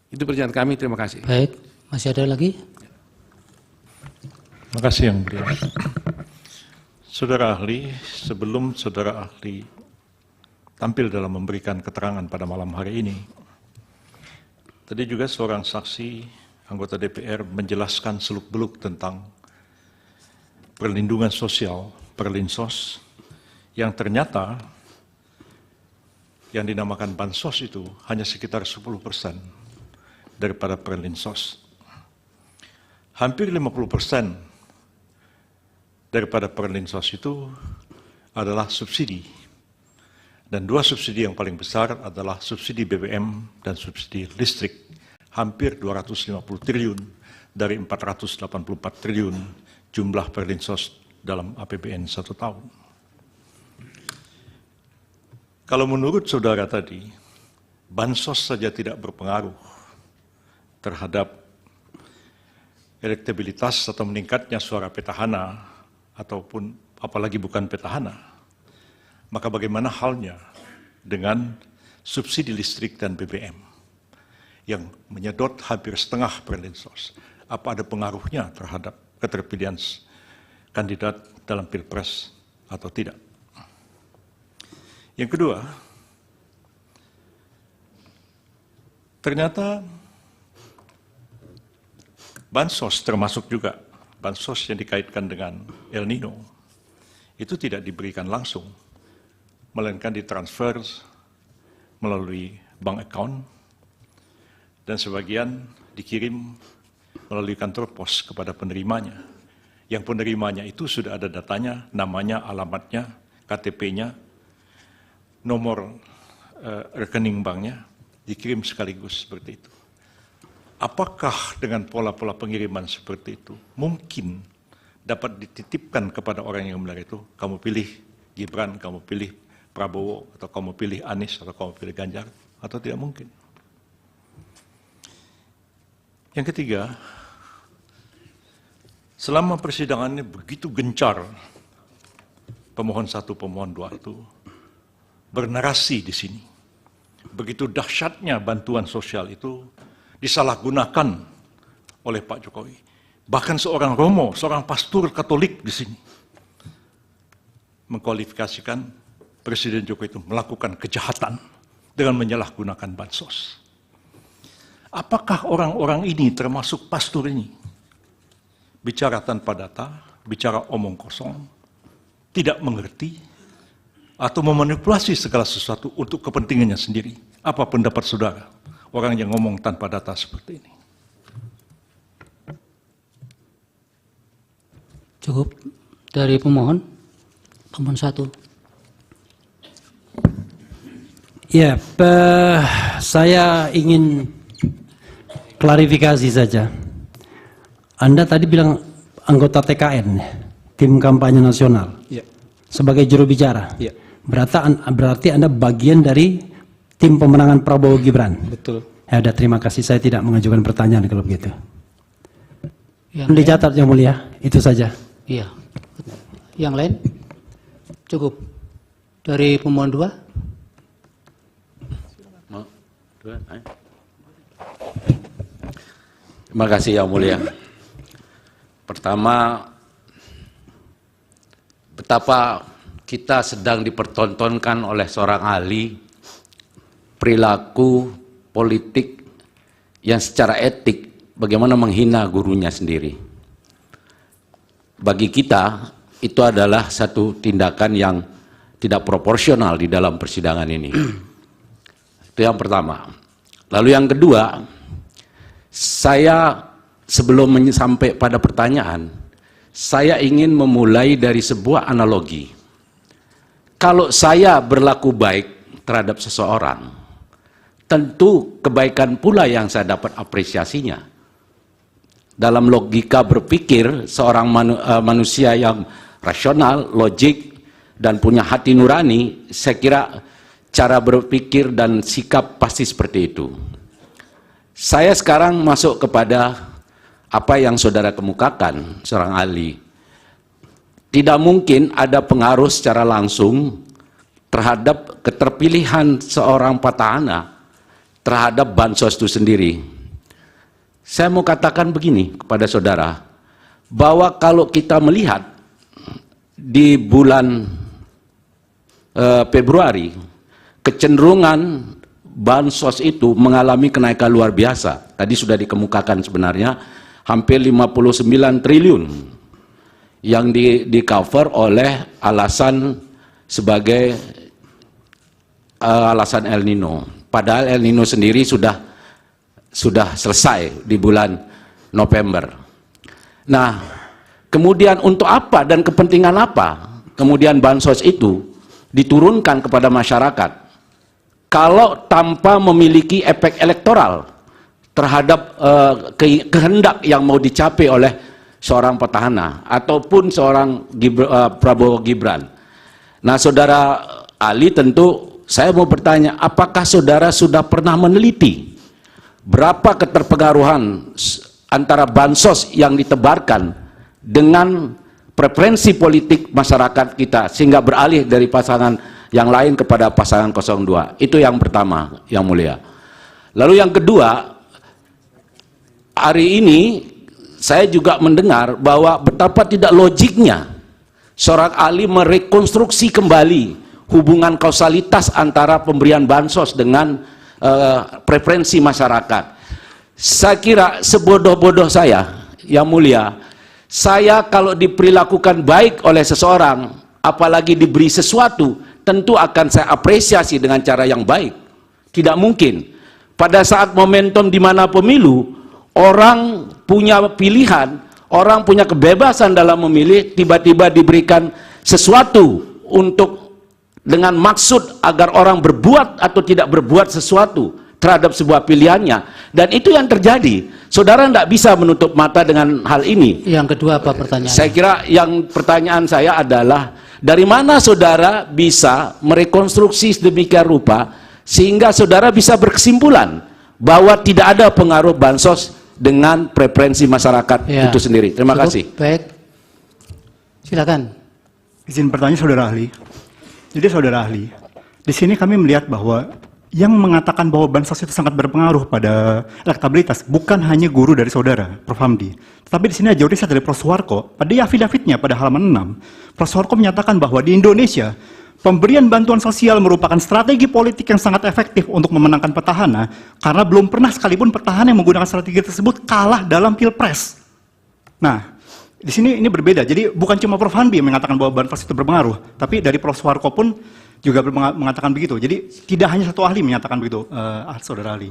Itu pernyataan kami, terima kasih. Baik, masih ada lagi? Terima kasih Yang Mulia. Saudara ahli, sebelum saudara ahli tampil dalam memberikan keterangan pada malam hari ini, tadi juga seorang saksi anggota DPR menjelaskan seluk-beluk tentang perlindungan sosial, Perlinsos, yang ternyata yang dinamakan bansos itu hanya sekitar 10% daripada Perlinsos. Hampir 50% daripada Perlinsos itu adalah subsidi. Dan dua subsidi yang paling besar adalah subsidi BBM dan subsidi listrik. Hampir 250 triliun dari 484 triliun jumlah Perlinsos dalam APBN 1 tahun. Kalau menurut saudara tadi, bansos saja tidak berpengaruh terhadap elektabilitas atau meningkatnya suara petahana, ataupun apalagi bukan petahana, maka bagaimana halnya dengan subsidi listrik dan BBM yang menyedot hampir setengah Perlinsos? Apa ada pengaruhnya terhadap keterpilihan kandidat dalam Pilpres atau tidak? Yang kedua, ternyata bansos termasuk juga bansos yang dikaitkan dengan El Nino itu tidak diberikan langsung, melainkan ditransfer melalui bank account dan sebagian dikirim melalui kantor pos kepada penerimanya. Yang penerimanya itu sudah ada datanya, namanya, alamatnya, KTP-nya, nomor rekening banknya, dikirim sekaligus seperti itu. Apakah dengan pola-pola pengiriman seperti itu mungkin dapat dititipkan kepada orang yang benar itu, kamu pilih Gibran, kamu pilih Prabowo, atau kamu pilih Anies, atau kamu pilih Ganjar, atau tidak mungkin? Yang ketiga, selama persidangan ini begitu gencar, pemohon 1, pemohon 2 itu bernarasi di sini. Begitu dahsyatnya bantuan sosial itu disalahgunakan oleh Pak Jokowi. Bahkan seorang Romo, seorang pastor Katolik di sini mengkualifikasikan Presiden Jokowi itu melakukan kejahatan dengan menyalahgunakan bansos. Apakah orang-orang ini termasuk pastor ini bicara tanpa data, bicara omong kosong, tidak mengerti, atau memanipulasi segala sesuatu untuk kepentingannya sendiri? Apa pendapat saudara? Orang yang ngomong tanpa data seperti ini. Cukup dari pemohon 1. Ya, saya ingin klarifikasi saja. Anda tadi bilang anggota TKN, tim kampanye nasional, Ya. sebagai juru bicara. Ya. Berarti Anda bagian dari tim pemenangan Prabowo Gibran. Betul. Ya udah, terima kasih. Saya tidak mengajukan pertanyaan kalau begitu. Yang Dicatat Yang Mulia, itu saja. Iya. Yang lain? Cukup. Dari pemohon 2? Terima kasih Yang Mulia. Pertama, betapa kita sedang dipertontonkan oleh seorang ahli perilaku politik yang secara etik bagaimana menghina gurunya sendiri. Bagi kita itu adalah satu tindakan yang tidak proporsional di dalam persidangan ini. Itu yang pertama. Lalu yang kedua, saya sebelum sampai pada pertanyaan, saya ingin memulai dari sebuah analogi. Kalau saya berlaku baik terhadap seseorang, tentu kebaikan pula yang saya dapat apresiasinya. Dalam logika berpikir seorang manusia yang rasional, logik, dan punya hati nurani, saya kira cara berpikir dan sikap pasti seperti itu. Saya sekarang masuk kepada apa yang saudara kemukakan, seorang ahli. Tidak mungkin ada pengaruh secara langsung terhadap keterpilihan seorang petahana terhadap bansos itu sendiri. Saya mau katakan begini kepada saudara, bahwa kalau kita melihat di bulan Februari, kecenderungan bansos itu mengalami kenaikan luar biasa. Tadi sudah dikemukakan sebenarnya hampir 59 triliun yang di cover oleh alasan sebagai alasan El Nino. Padahal El Nino sendiri sudah selesai di bulan November. Nah, kemudian untuk apa dan kepentingan apa kemudian bansos itu diturunkan kepada masyarakat kalau tanpa memiliki efek elektoral terhadap kehendak yang mau dicapai oleh seorang petahana ataupun seorang Prabowo Gibran. Nah, saudara ahli, tentu saya mau bertanya, apakah saudara sudah pernah meneliti berapa keterpengaruhan antara bansos yang ditebarkan dengan preferensi politik masyarakat kita sehingga beralih dari pasangan yang lain kepada pasangan 02. Itu yang pertama, Yang Mulia. Lalu yang kedua, hari ini saya juga mendengar bahwa betapa tidak logiknya seorang ahli merekonstruksi kembali hubungan kausalitas antara pemberian bansos dengan preferensi masyarakat. Saya kira sebodoh-bodoh saya, Yang Mulia, saya kalau diperlakukan baik oleh seseorang, apalagi diberi sesuatu, tentu akan saya apresiasi dengan cara yang baik. Tidak mungkin pada saat momentum di mana pemilu, orang punya pilihan, orang punya kebebasan dalam memilih, tiba-tiba diberikan sesuatu untuk dengan maksud agar orang berbuat atau tidak berbuat sesuatu terhadap sebuah pilihannya. Dan itu yang terjadi. Saudara tidak bisa menutup mata dengan hal ini. Yang kedua apa pertanyaannya? Saya kira yang pertanyaan saya adalah, dari mana saudara bisa merekonstruksi sedemikian rupa sehingga saudara bisa berkesimpulan bahwa tidak ada pengaruh bansos dengan preferensi masyarakat itu sendiri. Terima kasih. Baik. Silakan. Izin bertanya saudara ahli. Jadi saudara ahli, di sini kami melihat bahwa yang mengatakan bahwa bansos itu sangat berpengaruh pada elektabilitas bukan hanya guru dari saudara, Prof. Hamdi. Tetapi di sini ada riset dari Prof. Suharko. Pada afidavitnya pada halaman 6, Prof. Suharko menyatakan bahwa di Indonesia, pemberian bantuan sosial merupakan strategi politik yang sangat efektif untuk memenangkan petahana, karena belum pernah sekalipun petahana yang menggunakan strategi tersebut kalah dalam pilpres. Nah, di sini ini berbeda. Jadi bukan cuma Prof. Hamdi yang mengatakan bahwa bansos itu berpengaruh, tapi dari Prof. Suharko pun juga mengatakan begitu. Jadi tidak hanya satu ahli menyatakan begitu, saudara ahli.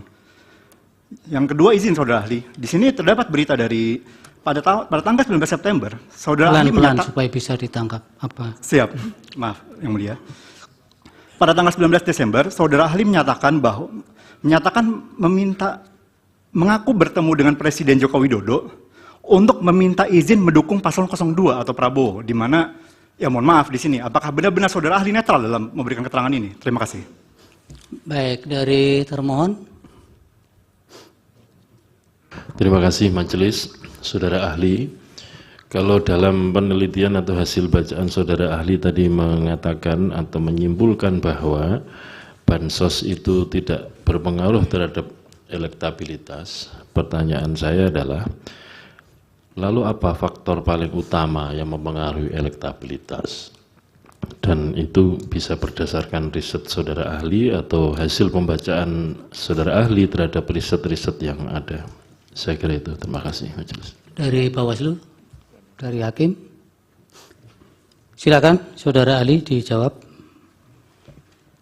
Yang kedua, izin saudara ahli, di sini terdapat berita dari pada tanggal 19 September, saudara ahli pelan-pelan supaya bisa ditangkap apa? Siap, maaf Yang Mulia. Pada tanggal 19 Desember, saudara ahli menyatakan mengaku bertemu dengan Presiden Joko Widodo untuk meminta izin mendukung paslon 02 atau Prabowo, di mana, ya mohon maaf di sini, apakah benar-benar saudara ahli netral dalam memberikan keterangan ini? Terima kasih. Baik, dari termohon. Terima kasih majelis, saudara ahli. Kalau dalam penelitian atau hasil bacaan saudara ahli tadi mengatakan atau menyimpulkan bahwa bansos itu tidak berpengaruh terhadap elektabilitas, pertanyaan saya adalah, lalu apa faktor paling utama yang mempengaruhi elektabilitas? Dan itu bisa berdasarkan riset saudara ahli atau hasil pembacaan saudara ahli terhadap riset-riset yang ada. Saya kira itu. Terima kasih majelis. Dari Bawaslu, dari Hakim. Silakan saudara ahli dijawab.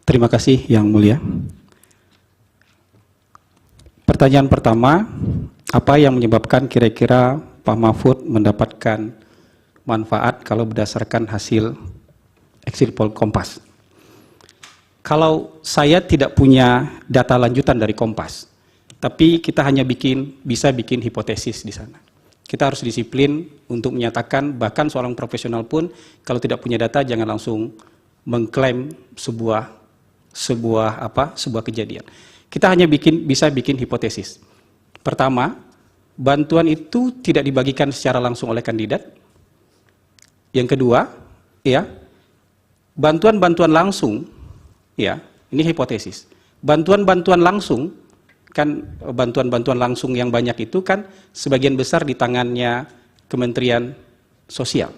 Terima kasih Yang Mulia. Pertanyaan pertama, apa yang menyebabkan kira-kira Pak Mahfud mendapatkan manfaat kalau berdasarkan hasil exit poll Kompas? Kalau saya tidak punya data lanjutan dari Kompas, tapi kita hanya bisa bikin hipotesis di sana. Kita harus disiplin untuk menyatakan, bahkan seorang profesional pun kalau tidak punya data jangan langsung mengklaim sebuah kejadian. Kita hanya bisa bikin hipotesis. Pertama, bantuan itu tidak dibagikan secara langsung oleh kandidat. Yang kedua, ya, bantuan langsung, ya, ini hipotesis. Bantuan langsung kan bantuan-bantuan langsung yang banyak itu kan sebagian besar di tangannya Kementerian Sosial.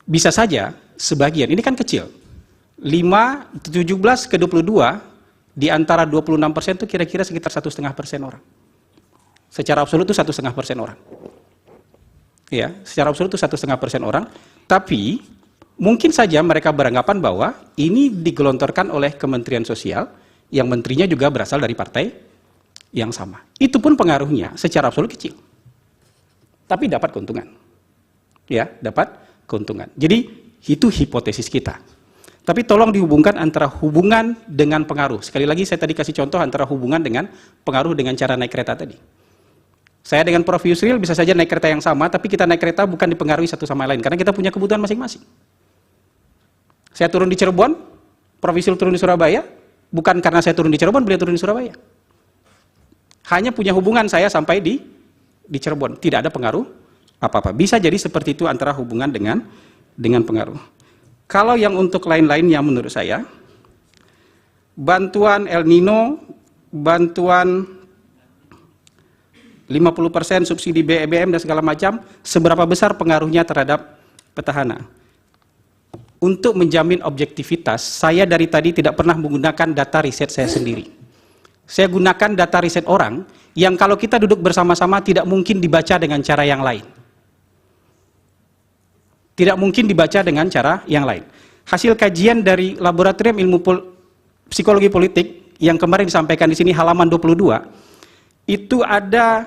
Bisa saja sebagian, ini kan kecil, 17 ke 22 di antara 26% itu kira-kira sekitar 1,5% orang. Secara absolut itu 1,5% orang. Ya, secara absolut itu 1,5% orang. Tapi mungkin saja mereka beranggapan bahwa ini digelontorkan oleh Kementerian Sosial yang menterinya juga berasal dari partai yang sama. Itu pun pengaruhnya secara absolut kecil. Tapi dapat keuntungan. Ya, dapat keuntungan. Jadi itu hipotesis kita. Tapi tolong dihubungkan antara hubungan dengan pengaruh. Sekali lagi saya tadi kasih contoh antara hubungan dengan pengaruh dengan cara naik kereta tadi. Saya dengan Prof. Yusril bisa saja naik kereta yang sama, tapi kita naik kereta bukan dipengaruhi satu sama lain, karena kita punya kebutuhan masing-masing. Saya turun di Cirebon, Prof. Yusril turun di Surabaya, bukan karena saya turun di Cirebon, beliau turun di Surabaya. Hanya punya hubungan saya sampai di Cirebon, tidak ada pengaruh apa-apa. Bisa jadi seperti itu antara hubungan dengan pengaruh. Kalau yang untuk lain-lainnya menurut saya, bantuan El Nino, bantuan 50% subsidi BBM dan segala macam, seberapa besar pengaruhnya terhadap petahana? Untuk menjamin objektivitas, saya dari tadi tidak pernah menggunakan data riset saya sendiri. Saya gunakan data riset orang yang kalau kita duduk bersama-sama tidak mungkin dibaca dengan cara yang lain. Tidak mungkin dibaca dengan cara yang lain. Hasil kajian dari Laboratorium Ilmu Psikologi Politik yang kemarin disampaikan di sini halaman 22, itu ada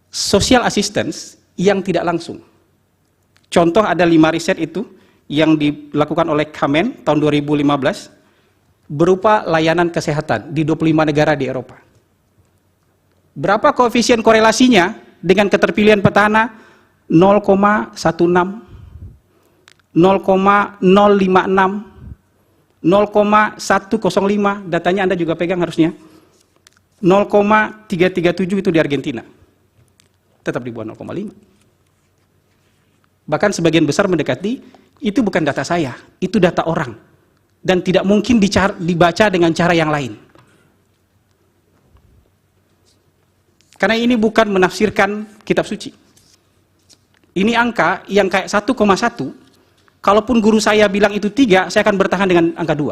social assistance yang tidak langsung. Contoh ada 5 riset itu yang dilakukan oleh Kamen tahun 2015 berupa layanan kesehatan di 25 negara di Eropa. Berapa koefisien korelasinya dengan keterpilihan petahana? 0,16, 0,056, 0,105, datanya Anda juga pegang harusnya. 0,337 itu di Argentina. Tetap di bawah 0,5. Bahkan sebagian besar mendekati, itu bukan data saya, itu data orang. Dan tidak mungkin dibaca dengan cara yang lain. Karena ini bukan menafsirkan kitab suci. Ini angka yang kayak 1,1, kalaupun guru saya bilang itu 3, saya akan bertahan dengan angka 2.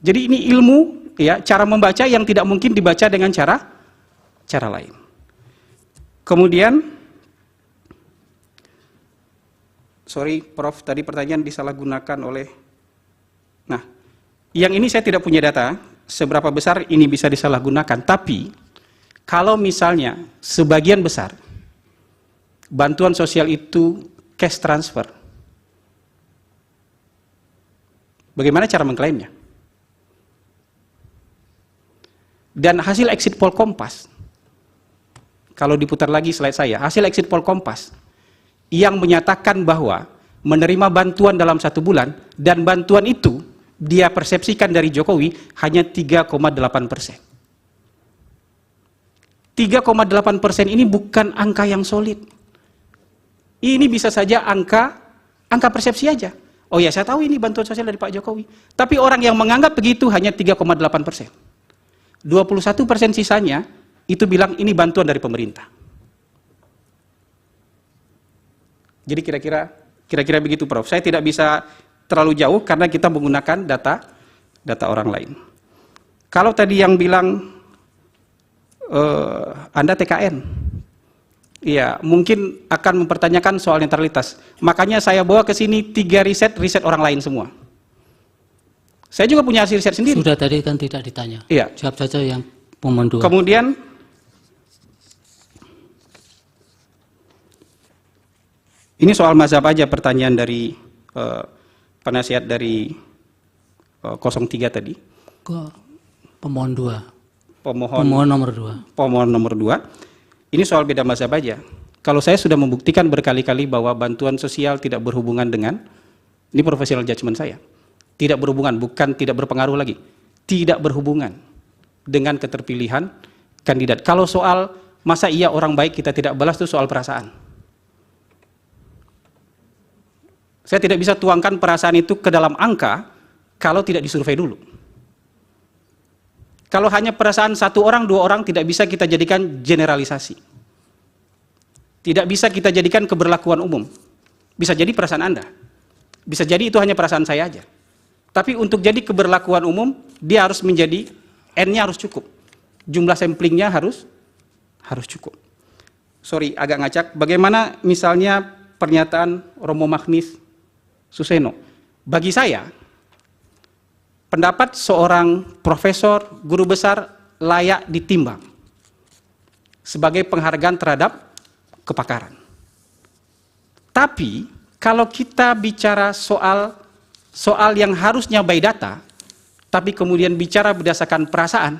Jadi ini ilmu, ya, cara membaca yang tidak mungkin dibaca dengan cara lain. Kemudian, sorry Prof, tadi pertanyaan disalahgunakan oleh, nah, yang ini saya tidak punya data, seberapa besar ini bisa disalahgunakan, tapi kalau misalnya sebagian besar bantuan sosial itu cash transfer, bagaimana cara mengklaimnya? Dan hasil exit poll Kompas, kalau diputar lagi slide saya, hasil exit poll Kompas yang menyatakan bahwa menerima bantuan dalam 1 bulan dan bantuan itu dia persepsikan dari Jokowi hanya 3,8%. 3,8% ini bukan angka yang solid. Ini bisa saja angka persepsi aja. Oh ya, saya tahu ini bantuan sosial dari Pak Jokowi. Tapi orang yang menganggap begitu hanya 3,8%. 21% sisanya itu bilang ini bantuan dari pemerintah. Jadi kira-kira begitu Prof. Saya tidak bisa terlalu jauh karena kita menggunakan data orang lain. Kalau tadi yang bilang Anda TKN, ya mungkin akan mempertanyakan soal netralitas. Makanya saya bawa ke sini 3 riset orang lain semua. Saya juga punya hasil riset sendiri. Sudah tadi kan tidak ditanya. Iya. Jawab saja yang pemohon 2. Kemudian ini soal mazhab aja pertanyaan dari penasihat dari 03 tadi. Ke pemohon 2. Pemohon nomor 2. Ini soal beda mazhab aja. Kalau saya sudah membuktikan berkali-kali bahwa bantuan sosial tidak berhubungan dengan, ini professional judgment saya, tidak berhubungan, bukan tidak berpengaruh lagi, tidak berhubungan dengan keterpilihan kandidat. Kalau soal masa iya orang baik kita tidak balas, itu soal perasaan. Saya tidak bisa tuangkan perasaan itu ke dalam angka, kalau tidak disurvei dulu. Kalau hanya perasaan satu orang, dua orang tidak bisa kita jadikan generalisasi. Tidak bisa kita jadikan keberlakuan umum. Bisa jadi perasaan Anda. Bisa jadi itu hanya perasaan saya aja. Tapi untuk jadi keberlakuan umum, dia harus menjadi, N-nya harus cukup. Jumlah samplingnya harus cukup. Sorry, agak ngacak. Bagaimana misalnya pernyataan Romo Magnis Suseno? Bagi saya, pendapat seorang profesor, guru besar layak ditimbang sebagai penghargaan terhadap kepakaran. Tapi kalau kita bicara soal yang harusnya by data, tapi kemudian bicara berdasarkan perasaan,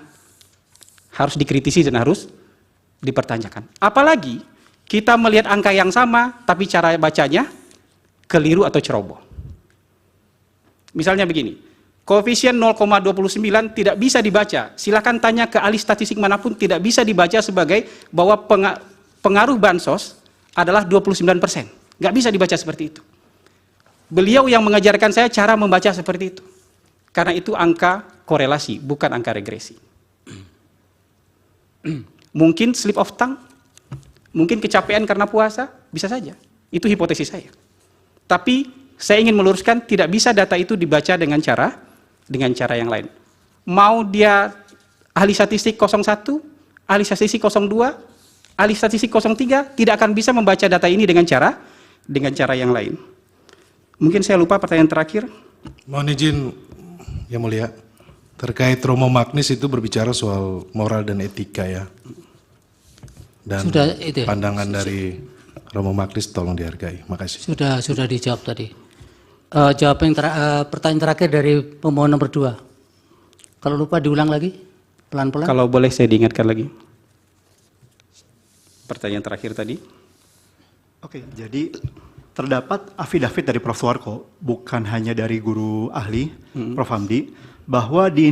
harus dikritisi dan harus dipertanyakan. Apalagi kita melihat angka yang sama, tapi cara bacanya keliru atau ceroboh. Misalnya begini, koefisien 0,29 tidak bisa dibaca. Silakan tanya ke ahli statistik manapun, tidak bisa dibaca sebagai bahwa pengaruh bansos adalah 29%. Nggak bisa dibaca seperti itu. Beliau yang mengajarkan saya cara membaca seperti itu. Karena itu angka korelasi, bukan angka regresi. Mungkin slip of tongue, mungkin kecapean karena puasa, bisa saja. Itu hipotesis saya. Tapi saya ingin meluruskan, tidak bisa data itu dibaca dengan cara yang lain. Mau dia ahli statistik 01, ahli statistik 02, ahli statistik 03, tidak akan bisa membaca data ini dengan cara yang lain. Mungkin saya lupa pertanyaan terakhir. Mohon izin, Yang Mulia, terkait Romo Magnis itu berbicara soal moral dan etika ya. Dan Sudah, itu ya. pandangan dari Romo Magnis tolong dihargai. Makasih. Sudah dijawab tadi. Pertanyaan terakhir dari pemohon nomor 2. Kalau lupa diulang lagi, pelan-pelan. Kalau boleh saya diingatkan lagi. Pertanyaan terakhir tadi. Oke, jadi terdapat afidavit dari Prof. Suwarko, bukan hanya dari guru ahli, Prof. Hamdi, bahwa di